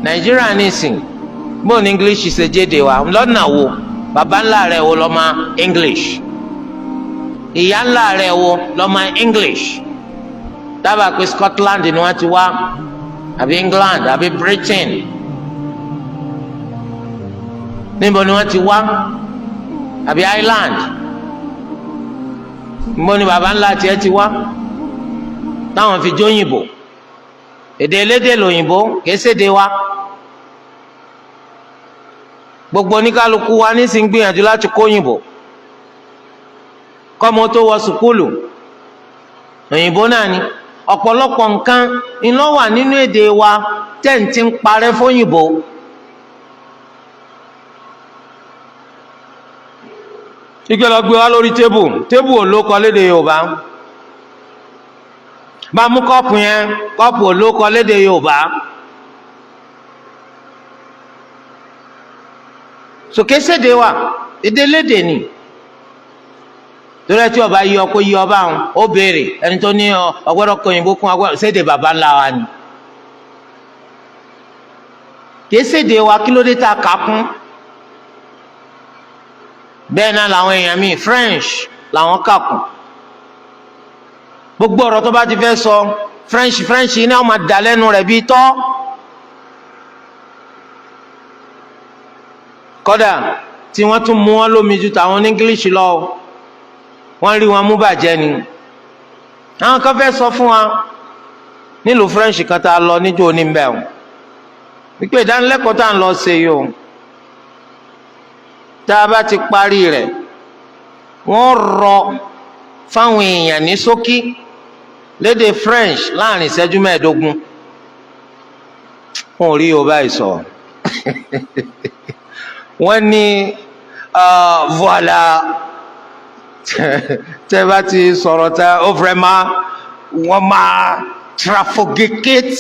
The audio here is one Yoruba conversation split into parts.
Nàìjíríà nìsín bó ní English ṣe jéde wa lọ́nà wo bàbá ńlá rẹ̀ wo lọ́mọ English ìyá ńlá rẹ̀ wo lọ́mọ English dábàá pé Scotland ni wọ́n ti wá àbí England àbí Britain níbo ni wọ́n ti wá àbí Ireland níbo ni bàbá ńlá tiẹ̀ ti wá táwọn fi jóyìnbó èdè elédè lòyìnbó kìí ṣèdè wa gbogbo oníkálukú wa nísìnyí gbìyànjú láti kóyìnbó kọ́mọ tó wọ sùkúlù òyìnbó náà ni ọ̀pọ̀lọpọ̀ nǹkan iná wà nínú èdè wa tẹ́ǹtì ń parẹ́ fóyìnbó ike lọ gbé wa lórí tébù ò ló kọ lédè Yorùbá bá mú kọ́ọ̀pù yẹn kọ́ọ̀pù ò ló kọ lédè Yorùbá sòkè sédè wa èdè lédè ni torí ẹ tí ọba yí ọ kó yí ọba àwọn ó béèrè ẹni tó ní ọgbọ́dọ̀ kọ òyìnbó kún ọgbọ́dọ̀ sédè bàbá ńlá wa ni kìí sédè wa kí ló dé tá a kà kún bẹ́ẹ̀ náà làwọn èèyàn míì French làwọn kà kún gbogbo ọ̀rọ̀ tó bá ti fẹ́ sọ French iná ọmọ dà lẹ́nu rẹ̀ bíi tọ́ kódà tí wọ́n tún mú wọn lómi ju tàwọn ní English lọ wọ́n rí wọn mú bàjẹ́ ni àwọn kan fẹ́ sọ fún wa nílùú French kan tá a lọ níjó onímbẹ̀ o wípé ìdánilẹ́kọ̀ọ́ tá à ń lọ ṣe yìí o tá a bá ti parí rẹ̀ wọ́n rọ fáwọn èèyàn ní ṣókí lédè French láàrin ìṣẹ́jú mẹ́ẹ̀ẹ́dógún wọn ò rí Yorùbá ìsọ wọ́n ní voilà tẹ́ bá ti sọ̀rọ̀ tá ó vraiment wọ́n máa trafogate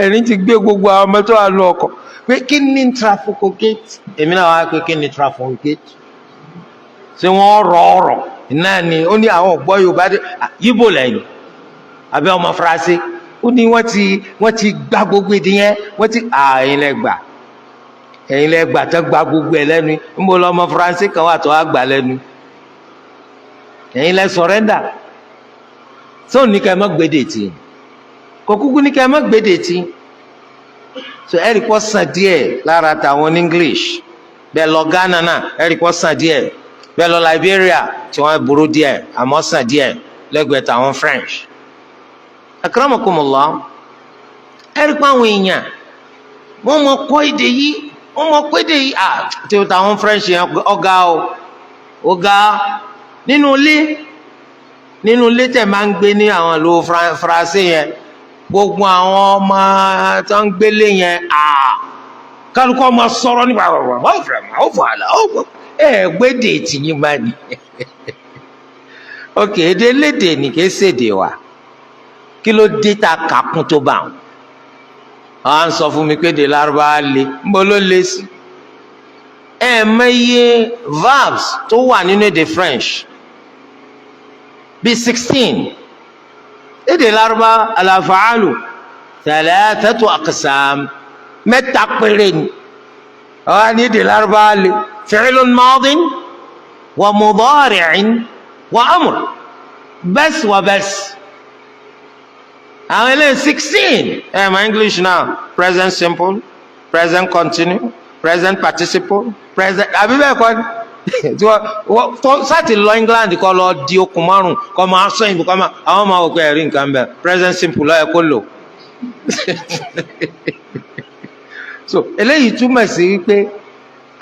ẹ̀rín ti gbé gbogbo àwọn ọmọ tó wà lọ ọkọ̀ pé kí ni trafogate èmi náà wá pé kí ni trafogate ṣé wọ́n rọ ọ̀rọ̀ náà ni ó ní àwọn ọ̀gbọ́ Yorùbá yíbò lẹ́yìn àbí ọmọ Faransé ó ní wọ́n ti gba gbogbo èdè yẹn wọ́n ti ẹ̀yin lẹ́gbà tó gba gbogbo ẹ̀ lẹ́nu ń bọ́ lọ́mọ Faransé kan wà tó wá gbà lẹ́nu ẹ̀yin lẹ́ sọ̀rẹ́ndà tó ní ká ẹ má gbédè tì kò kúkú ní ká ẹ má gbédè tì so ẹ̀rí kọ́ sàn díẹ̀ lára tàwọn ní English bẹ́ẹ̀ lọ Ghana náà ẹ̀rí kọ́ sàn díẹ̀ bẹ́ẹ̀ lọ Liberia tí wọ́n burú díẹ̀ àmọ́ sàn díẹ̀ lẹ́gbẹ̀ẹ́ tàwọn French akramakumullah ẹ̀rí kọ́ àwọn èèyàn wọ́n mọ kọ́ èdè yìí wọ́n mọ kọ́ èdè yìí tí o tàwọn French yẹn ọ̀gá nínú ilé tẹ̀ máa ń gbé ní àwọn ìlú Faransé yẹn gbogbo àwọn ọmọ tó ń gbélé yẹn kálukọ́ máa sọ̀rọ̀ nípa gbédè tìyín máa ní ok èdè lédè ní kìí ṣèdè wa kí ló dé ta kàkún tó bá wọn à ń sọ fún mi pé èdè Lárúbáwá le níbo ló le sí mẹ́yẹ verbs tó wà nínú èdè French bíi 16 èdè Lárúbáwá al-af'alu thalathatu aqsam mẹ́ta péré ni àwọn ní èdè Lárúbáwá le fi'lun madin wa mudari'in wa amr bas wa bas àwọn eléyìí 16 my English now present simple present continue present participle present àbí bẹ́ẹ̀ kọ́ ni sáàtì lọ England kọ́ lọ di okùn márùn kọ́ máa sọ ìbò kọ́ máa àwọn máa wò pé ẹ̀rí nǹkan bẹ́ẹ̀ present simple lọ́yẹ̀ kó lò so eléyìí túmọ̀ sí wípé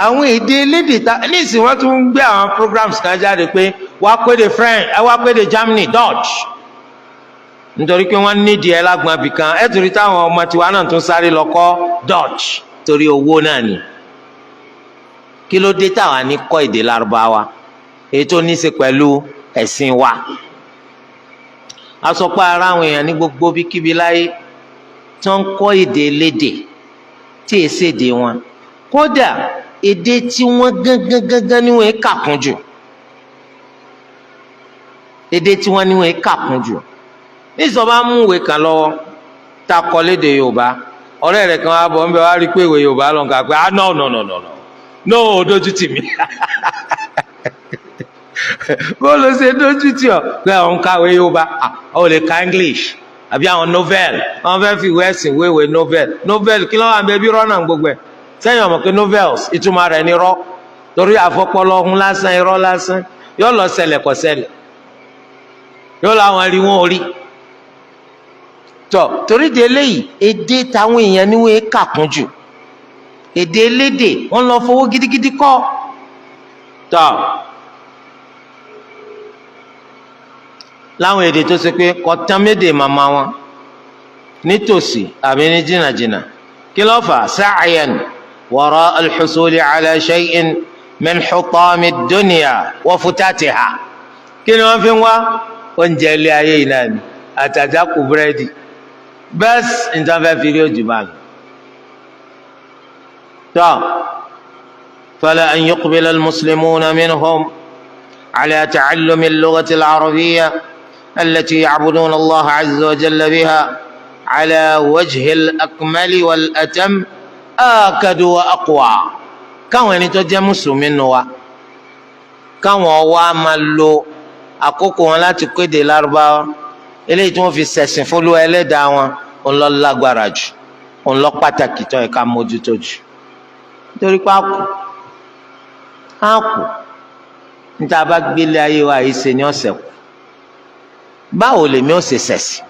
àwọn èdè elédè ta níìsín wọ́n tún ń gbé àwọn programs kan jáde pé wàá péde French wàá péde Germany Dutch nítorí pé wọ́n nídìí ẹ lágbọn abìkan ẹ torí táwọn ọmọ tiwa náà tún sáré lọ kọ́ Dutch torí owó náà ni kí ló dé táwa ní kọ́ èdè Lárúbáwá èyí tó ní í ṣe pẹ̀lú ẹ̀sìn wa a sọ pé ara àwọn èèyàn ní gbogbo bíkíbi láyé tí wọ́n ń kọ́ èdè elédè tí èsì èdè wọn kódà èdè tí wọ́n gángan ni wọ́n kà kún jù èdè tí wọ́n ní wọ́n kà kún jù ní ìsọba mú ìwé kan lọ́wọ́ tá a kọ lédè Yorùbá ọ̀rẹ́ rẹ̀ kan wá bọ̀ ń bẹ wá rí pé ìwé Yorùbá lọ nǹkan pé no dójú tì mí bó ló ṣe dójú tì ọ pé àwọn kàwé Yorùbá ó lè ka English àbí àwọn novel wọn fẹ́ fi ìwé ẹ̀sìn wéwèé novel kí ló wà ń bẹ bí rọ́nà gbogbo ẹ̀ sẹ́yìn ọmọ pé novels ìtumọ̀ rẹ̀ ní rọ́ torí àfọpọlọ ọ̀hún lásán irọ́ lásán yóò lọ ṣẹlẹ̀ kò ṣẹlẹ̀ yóò láwọn rí wọn orí tọ torí de eléyìí èdè táwọn èèyàn ni wọn kàkún jù èdè elédè wọn lọ fowó gidigidi kọ́ tọ láwọn èdè tó ṣe pé kọtán méde màmá wọn nítòsí àbí ní jìnnàjìnnà kí ló fà sa'yan wara al-husuli ala shay'in min hutami ad-dunya wa futatiha kí ni wọn fi ń wá oúnjẹ ilé ayé yìí náà ni àtàjákù búrẹ́dì bẹ́ẹ̀ nǹkan fẹ́ fi rí ojú bá lọ. tọ́ fala an yuqbila al-muslimuna minhum ala ta'allumi al-lughati al-arabiyya allati ya'buduna Allah azza wa jalla biha ala wajhi al-akmali wal-atam akadu wa aqwa. káwọn ẹni tó jẹ́ mùsùlùmí nù wa káwọn wá máa lo àkókò wọn láti kéde lárúbáwá eléyìí tí wọn fi ṣẹ̀sìn fún Olúwa Ẹlẹ́dàá wọn òun lọ lágbára jù òun lọ pàtàkì tó yẹ ká mójútó jù nítorí pé àkù níta bá gbélé ayé wa yìí ṣe ní ọ̀sẹ̀ kù báwo lèmi ó ṣe ṣẹ̀sìn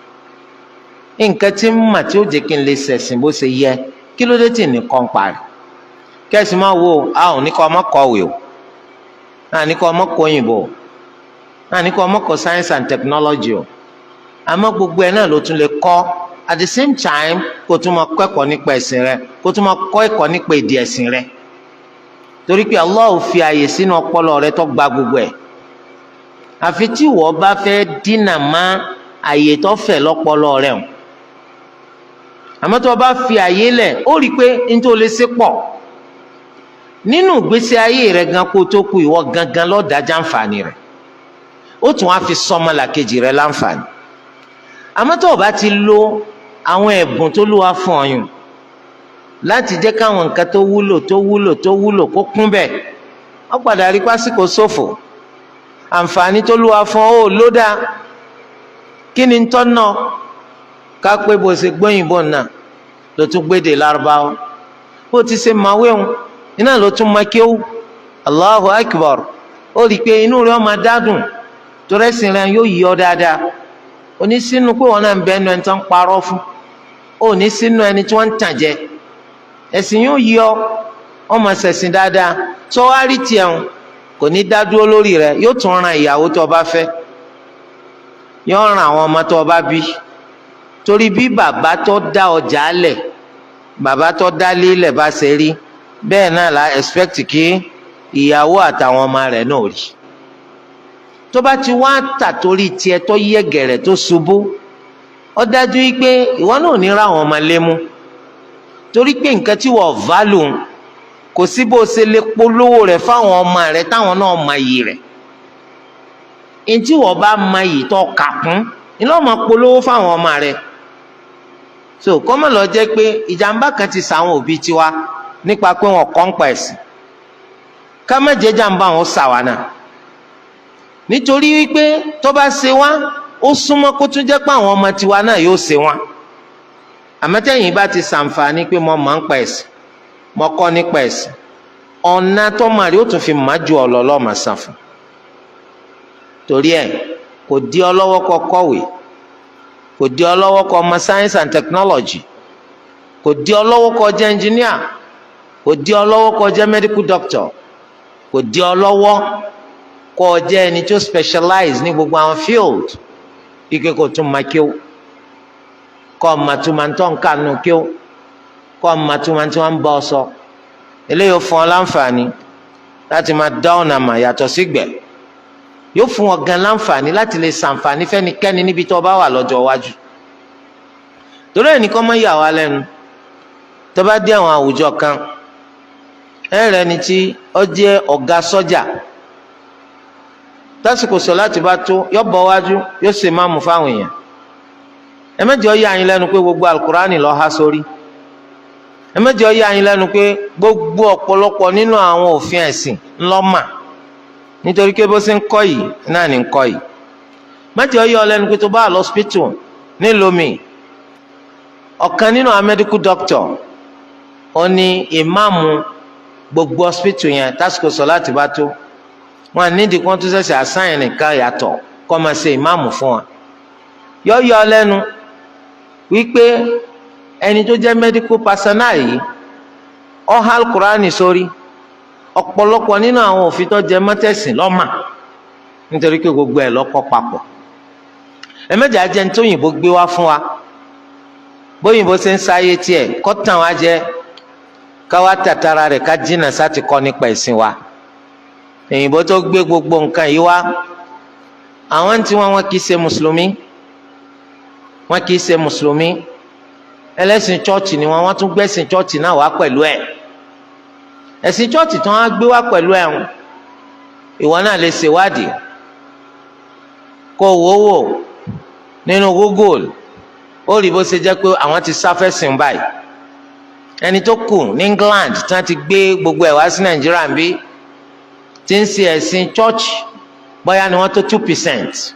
nǹkan tí ń mà tí ó jẹ́ kí n lè ṣẹ̀sìn bó ṣe yẹ kí ló dé tì ní kọ́ ń parí kẹ́sì máa wo a ò ní kọ́ ọmọ kọ̀wé o a ní kọ́ ọmọ kọ́ òyìnbó o a ní kọ́ ọmọ kọ́ science and technology o àmọ́ gbogbo ẹ̀ náà ló tún lè kọ́ at the same time kó tún máa kọ́ ẹ̀kọ́ nípa ẹ̀sìn rẹ kó tún máa kọ́ ẹ̀kọ́ nípa èdè ẹ̀sìn rẹ torí pé Allah fi àyè sínú ọpọlọ rẹ tó gba gbogbo ẹ̀ àfi tí ìwọ bá fẹ́ dínà má àyè tó fẹ̀ lọ́pọlọ rẹ o àmọ́ tó o bá fi àyè lẹ̀ ó rí i pé n tó lè ṣe pọ̀ nínú ìgbésí ayé rẹ gan kó tó kú ìwọ gangan lọ́ọ́ dájà àǹfààní rẹ ó tún wá fi sọmọlàkejì rẹ láǹfààní àmọ́ tó o bá ti lo àwọn ẹ̀bùn tó lù wá fún ọyún láti jẹ́ káwọn nǹkan tó wúlò kó kún bẹ́ẹ̀ wọ́n padà rí pásíkò ṣòfò àǹfààní tó lù wá fún ọ ló dáa kí ni tọ́nà ká pé bó ṣe gbóyìnbó náà ló tún gbédè lárúbáwá bó ti ṣe máa wéhùn iná ló tún máa kéwù Allahu Akbar ó rí i pé inú rẹ̀ ó máa dádùn torí ẹ̀sìn rẹ̀ yóò yí ọ dáadáa òní sínú pé wọn náà ń bẹ ẹnu ẹni tó ń parọ́ fún òní sínú ẹni tí wọ́n ń tàn jẹ ẹ̀sìn yóò yí ọ ọmọ ṣẹ̀sìn dáadáa tó wá rí tiẹ̀ ń kò ní dá dúró lórí rẹ̀ yóò tún ran ìyàwó tó o bá fẹ́ yóò ran àwọn ọmọ tó o bá bí torí bí bàbá tó dá ọjà lẹ̀ bàbá tó dá lílẹ̀ bá ṣe rí bẹ́ẹ̀ náà la expect kí ìyàwó àtàwọn ọmọ rẹ̀ náà rí tó bá ti wá tà torí tiẹ̀ tó yẹ gẹ̀rẹ̀ tó ṣubú ó dájú pé ìwọ náà ò ní ra àwọn ọmọ lé mú torí pé nǹkan tí wọ́n value kò sí bó ṣe lè polówó rẹ̀ fáwọn ọmọ rẹ̀ táwọn náà mọ iyì rẹ̀ èyí tí wọ́n bá mọ iyì tó kà kún iná máa polówó fáwọn ọmọ rẹ̀ so kọ́mọ̀ lọ jẹ́ pé ìjàmbá kan ti sàwọn òbí tiwa nípa pé wọn kọ́ ń pa ẹ̀sìn ká má jẹ́ jàmbá wọn sàwà náà nítorí wípé tó bá ṣe wá ó súnmọ́ kó tún jẹ́ pé àwọn ọmọ tiwa náà yóò ṣe wá àmọ́tẹ́yìn bá ti ṣàǹfààní pé mo máa ń pa ẹ̀sìn mo kọ́ nípa ẹ̀sìn ọ̀nà tó máa rí ó tún fi má ju ọ̀lọ́lọ́ máa san fún torí ẹ̀ kò di ọlọ́wọ́ kọ kọ̀wé kò di ọlọ́wọ́ kọ ọmọ science and technology kò di ọlọ́wọ́ kọ jẹ́ engineer kò di ọlọ́wọ́ kọ jẹ́ medical doctor kò di ọlọ́wọ́ kọ jẹ́ ẹni tó specialize ní gbogbo àwọn field ike kò tún máa kí ó kọ́ ọmọ tó máa ń tọ́ nǹkan nù kí ó kọ́ ọmọ tó máa ń tí wọ́n ń bọ́ ọ sọ eléyìí ó fún ọ láǹfààní láti máa dá ọ̀nà mà yàtọ̀ sígbẹ̀ yóò fún ọ gan láǹfààní láti lè ṣàǹfààní fẹ́nikẹ́ni níbi tó bá wà lọ́jọ́ iwájú torí ẹnìkan máa yà wá lẹ́nu tó bá dé àwọn àwùjọ kan ẹ̀rẹ̀ ni tí ó jẹ́ ọ̀gá sọ́jà tásìkò sọ láti bá tó yọ bọ́ wájú yóò ṣe máàmù fáwọn èèyàn ẹ má jẹ́ ó yà yín lẹ́nu pé gbogbo alukurani ló há sórí. ẹ má jẹ́ ó yà yín lẹ́nu pé gbogbo ọ̀pọ̀lọpọ̀ nínú àwọn òfin ẹ̀sìn ńlọ mà nítorí pé bó ṣe ń kọ́ yìí náà ní ń kọ́ yìí. má jẹ́ ó yà ọ́ lẹ́nu pé tó bá lọ hospital nílùú mi, ọ̀kan nínú àwọn medical doctor ó ní ìmáàmù gbogbo hospital yẹn tásìkò sọ̀láàtì bá tó, wọn nídìí kí wọ́n tún ṣẹ̀ṣẹ̀ àṣàyàn nìkan yàtọ̀ kó máa ṣe ìmáàmù fún wa. yọ yọ lẹ́nu wípé ẹni tó jẹ́ medical personnel yìí ó há Al-Qur'ani sórí ọ̀pọ̀lọpọ̀ nínú àwọn òfin tó jẹ mọ́tẹ̀sìn lọ́mà nítorí pé gbogbo ẹ̀ lọ́kọ́ papọ̀. ẹ̀mẹ́jẹ̀ ajẹ́ ní tóyìnbó gbé wá fún wa, bóyìnbó ṣe ń sáyé tiẹ̀ kọ́ tàn wá jẹ káwá tàtàrà rẹ̀ ká jìnnà sáti kọ́ nípa ẹ̀sìn wa. òyìnbó tó gbé gbogbo nǹkan yìí wá, àwọn tí wọn kì í ṣe mùsùlùmí, wọn kì í ṣe mùsùlùmí, ẹlẹ́sìn chọ́ọ̀chì ni wọ́n tún gbẹ́sìn chọ́ọ̀chì náà wá pẹ̀lú ẹ̀. ẹ̀sìn chọ́ọ̀chì tí wọ́n á gbé wá pẹ̀lú ẹ̀ ń ìwọ náà lè ṣèwádìí kó wò wò nínú Google, ó rí bó ṣe jẹ́ pé àwọn ti sáfẹ́sìn báyìí. ẹni tó kù ní England tí wọ́n ti gbé gbogbo ẹ̀ wá sí Nàìjíríà ń bí ti ń ṣe ẹ̀sìn chọ́ọ̀chì, bóyá ni wọ́n tó 2%,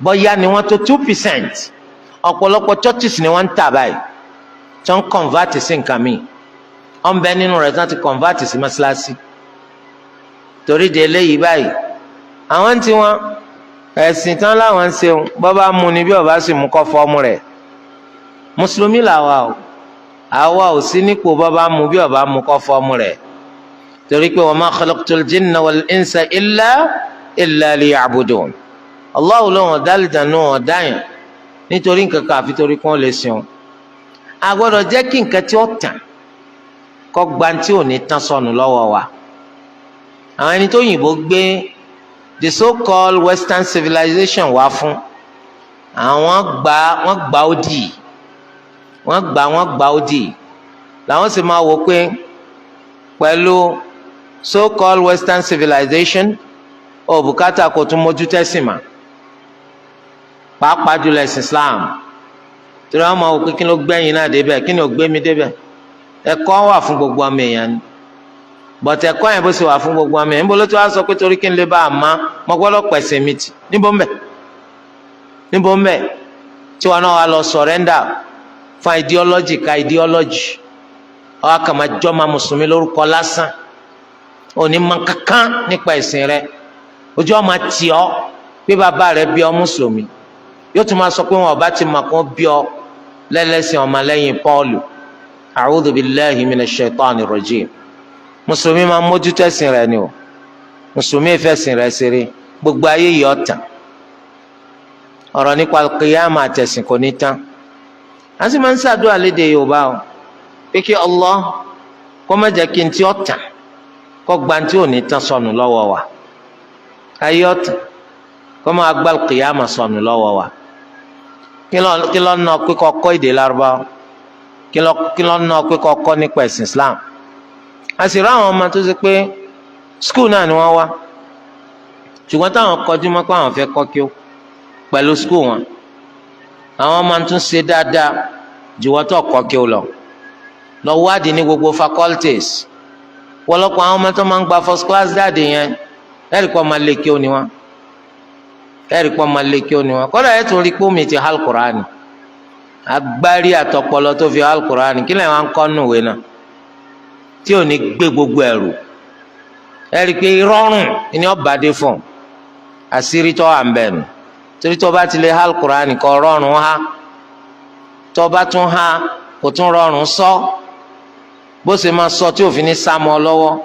bóyá ni wọ́n tó 2%. ọ̀pọ̀lọpọ̀ churches ni wọ́n ń tà báyìí tí wọ́n ń convert sí nǹkan míì. wọ́n bẹ nínú rẹ̀ tí wọ́n ti convert sí mọ́ṣáláṣí. torí de eléyìí báyìí àwọn tí wọ́n ẹ̀sìn tán láwọn ń ṣeun bọ́ bá mú ni bí ọba sì mú kọ́ fọ́ọ̀mù rẹ̀. mùsùlùmí làwa o, àwa ò sí nípò bọ́ bá mú bí ọba mú kọ́ fọ́ọ̀mù rẹ̀. torí pé wa ma khalaqtul jinna wal insa illa liya'budun. Allahu lóhùn ọ̀dálìjànú ọ̀dáyàn nítorí nǹkan kan àfi torí kí wọ́n lè sìn. a gbọ́dọ̀ jẹ́ kí nǹkan tí ó tàn kọ́ gba tí ò ní tán sọnù lọ́wọ́ wa. àwọn ẹni tó yìnbó gbé the so-called western civilization wá fún, àwọn gbà ó dì, wọ́n gbà ó dì, làwọn sì máa wò pé pẹ̀lú so-called western civilization ó bùkátà kò tún mójú tẹ́sìn mà, pàápàá jùlọ ẹ̀sìn Islam. torí wọn máa wò pé kí ló gbẹ̀yìn náà débẹ̀, kí ni ò gbé mi débẹ̀. ẹ̀kọ́ wà fún gbogbo ọmọ èèyàn ni, bọ̀tẹ̀ ẹ̀kọ́ yẹn bó ṣe wà fún gbogbo ọmọ èèyàn, níbo ló ti wá sọ pé torí kí n lè bá a má mo gbọ́dọ̀ pẹ̀sẹ̀ mi tì, níbo ń bẹ̀ tí wọn náà wà lọ sọ̀rẹ́ndà fún ideology ka ideology, ọ̀hún àkàmà jọ́mà mùsùlùmí lórúkọ lásán, òní mọ kankan nípa ẹ̀sìn rẹ, ojú ọmọ tì ọ́ pé bàbá rẹ bí ọ mùsùlùmí, yóò tún máa sọ pé wọn ọba ti mọ̀ kó bí ọ lẹ́lẹ́sìn ọmọlẹ́yìn Pọ́ọ̀lù. A'udhu billahi minash shaitani rajim. mùsùlùmí máa mójútó ẹ̀sìn rẹ̀ ni o, mùsùlùmí ìfẹ̀sìn rẹ̀ ṣeré. gbogbo ayé yìí ọ̀tàn, ọ̀rọ̀ nípa kíyámà àtẹ̀sìn kò ní tán. a sì máa ń ṣàdúrà lédè Yorùbá o pé kí Allah kó má jẹ́ kí n tí ọ̀tàn kó gba tí ò ní tán sọnù lọ́wọ́ wa. ayé ọ̀tàn kó má gbá kíyámà sọnù lọ́wọ́ wa. kí ló ń ná pé kó kọ́ èdè Lárúbáwá, kí ló ń ná pé kó kọ́ nípa ẹ̀sìn Islam. a sì rá àwọn ọmọ tó ṣe pé skul náà ni wọ́n wá, ṣùgbọ́n táwọn kọjú mọ́ pé àwọn fẹ́ kọ́ kí ó pẹ̀lú skul wọn, àwọn máa tún ṣe dáadáa jù wọ́n tó kọ́ kí ó lọ wádìí ní gbogbo faculties. wọ́lọ́pọ̀ àwọn ọmọ tó máa ń gba first class jáde yẹn ẹ̀rí pọ́ máa lé kí ó ní wọn, kọ́dà ẹ̀ tún rí pé omi ti hal Qur'ani, agbárí àtọpọlọ tó fi hal Qur'ani, kí lẹ́yìn wọn kọ́ nùwé náà tí ò ní gbé gbogbo ẹrù. ẹ rí i pé rọrùn ni ọba dé fún àṣírí tó wà ń bẹ̀ nù. torí tó bá ti lè há Al-Qur'ani kọ rọrùn ha, tó bá tún ha kò tún rọrùn sọ, bó ṣe máa sọ tí òfin ní sámọ lọ́wọ́.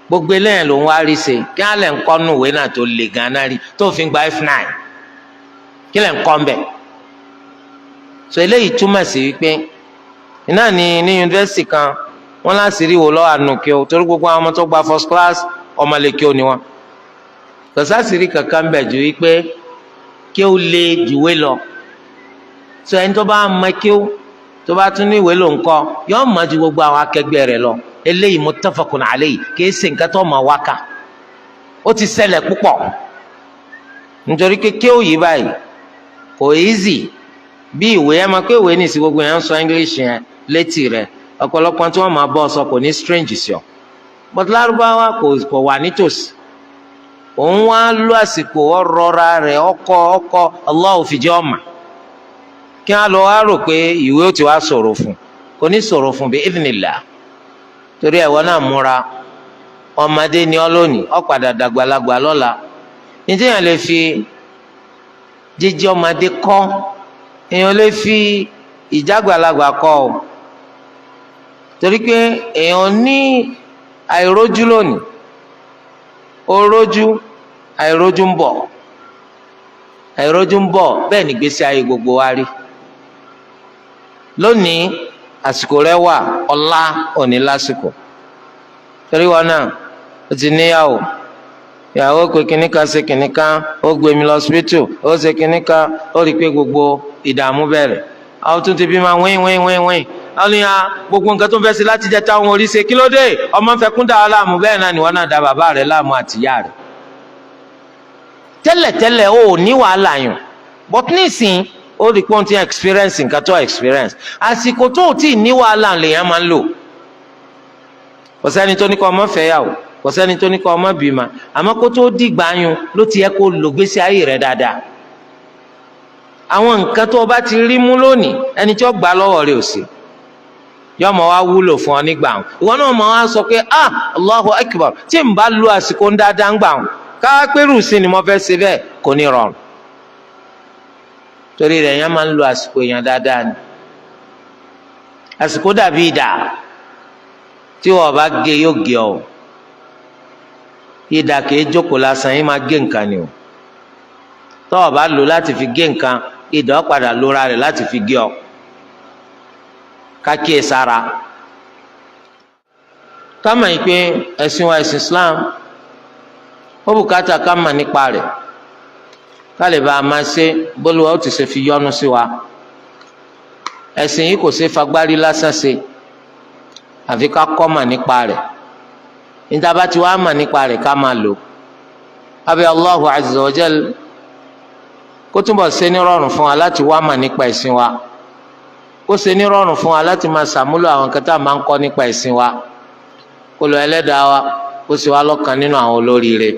gbogbo eléyàn ló ń wá rí ṣe, kí á lẹ̀ ń kọ́ nù ìwé náà tó le ganan rí tó fi gba F9, kí lẹ̀ ń kọ́ ń bẹ̀. so eléyìí túmọ̀ sí wípé iná ní yunifásitì kan wọn láṣìírí wò lọ́wọ́ àánú kí o, torí gbogbo àwọn ọmọ tó gba first class ọmọlẹ́kí o ni wọn. kò sáṣìírí kankan bẹ̀ ju wípé kí o lè jùwé lọ. sọ ẹni tó bá mọ kí o tó bá tún ní ìwé ló ń kọ yóò mọ ju gbogbo àwọn akẹgbẹ́ rẹ̀ lọ. eléyìí muttafaqun alayhi kìí ṣe nǹkan tó mọ wákà, ó ti ṣẹlẹ̀ púpọ̀. nítorí pé kí o yí báyìí kò easy bí ìwé ẹ máa pé ìwé ní ìsìn gbogbo yẹn ń sọ English yẹn létí rẹ̀ ọ̀pọ̀lọpọ̀ tí wọ́n máa bọ́ ọ sọ kò ní strange sí ọ but lárúbáwá kò wà nítòsí òun wá lọ àsìkò ọrọra rẹ̀ ọkọ Allah fi jẹ́ ọmọ kí wọ́n lọ wá rò pé ìwé ó ti wá sọ̀rọ̀ fún kò ní sọ̀rọ̀ fún bí idhnillah torí ẹ̀wọ́n náà múra ọmọdé ni ọ lónìí ọ padà dàgbàlagbà lọ́la nítorí èèyàn lè fi jíjẹ́ ọmọdé kọ́ èèyàn lè fi ìjágbàlagbà kọ́ ọ torí pé èèyàn ní àìrójú lónìí orójú àìrójú ń bọ̀ bẹ́ẹ̀ ni gbèsè ayé gbogbo wa rí lónìí àsìkò rẹ wà ọ̀la òní lásìkò torí wọn náà ó ti níyàwó ìyàwó pé kìnnìkan ṣe kìnnìkan ó gbé mi lọ hospital ó ṣe kìnnìkan ó rí i pé gbogbo ìdààmú bẹ̀rẹ̀ àwọn tó ti bí ma wín àwọn ni gbogbo nǹkan tó ń fẹ́ sí láti jẹ́ táwọn orí ṣe kí ló dé ọmọ ń fẹ́ kún dáa láàmú bẹ́ẹ̀ náà ni wọ́n náà da bàbá rẹ̀ láàmú àtìyá rẹ̀ tẹ́lẹ̀tẹ́lẹ̀ ó ní wàhálà yàn but nísìn ó rí i pé ó ti experience nǹkan tó experience àsìkò tó tí ì ní wàhálà lèèyàn máa ń lò kò sẹ́ni tó ní kọ́ ọmọ fẹ́ yà wò kò sẹ́ni tó ní kọ́ ọmọ bímọ àmọ́ kó tó dìgbà yun ló ti yẹ kó lò gbésí ayé rẹ̀ dáadáa àwọn nǹkan tó o bá ti rí mú lónìí ẹni tí ó gbà lọ́wọ́ rẹ̀ ò sí yọ ọmọ wa wúlò fún ọ nígbà wọn ìwọ náà mọ wá sọ pé Allahu Akbar tí n bá lu àsìkò ń dáadáa ń gbà wọn káwápẹ́rù sí ni mo fẹ́ ṣe bẹ́ẹ̀ kò ní rọrùn torí rẹ̀ yẹn máa ń lo àsìkò èèyàn dáadáa ni àsìkò dàbí idà tí wọn bá gé yóò gé ọ idà kìí jókòó lásán yín máa gé nǹkan ni o tọ́ ọ bá lò láti fi gé nǹkan idà ó padà lóra rẹ̀ láti fi gé ọ kákíyè sára ká mọ̀ yìí pé ẹ̀sìn wa ẹ̀sìn Islam ó bùkátà ká mọ̀ nípa rẹ̀ ká lè bá a máa ṣe bólúwa ó ti ṣe fi yọ́nú sí wa ẹ̀sìn yìí kò ṣe fagbárí lásán ṣe àfi ká kọ́ mọ̀ nípa rẹ̀ níta bá ti wá mọ̀ nípa rẹ̀ ká máa lò abẹ́ Allahu Azza wa Jal kó túbọ̀ ṣe ní rọrùn fún wa láti wá mọ̀ nípa ẹ̀sìn wa kó ṣe ní rọrùn fún wa láti máa ṣàmúlò àwọn kan tá a máa ń kọ́ nípa ẹ̀sìn wa kó lọ ẹlẹ́dàá wa kó ṣe wá lọ́kàn nínú àwọn olóríire.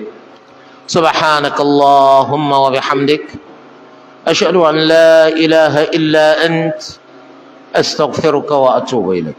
subhanakallahumma wa bihamdik ashhadu an la ilaha illa ant astaghfiruka wa atubu ilayk.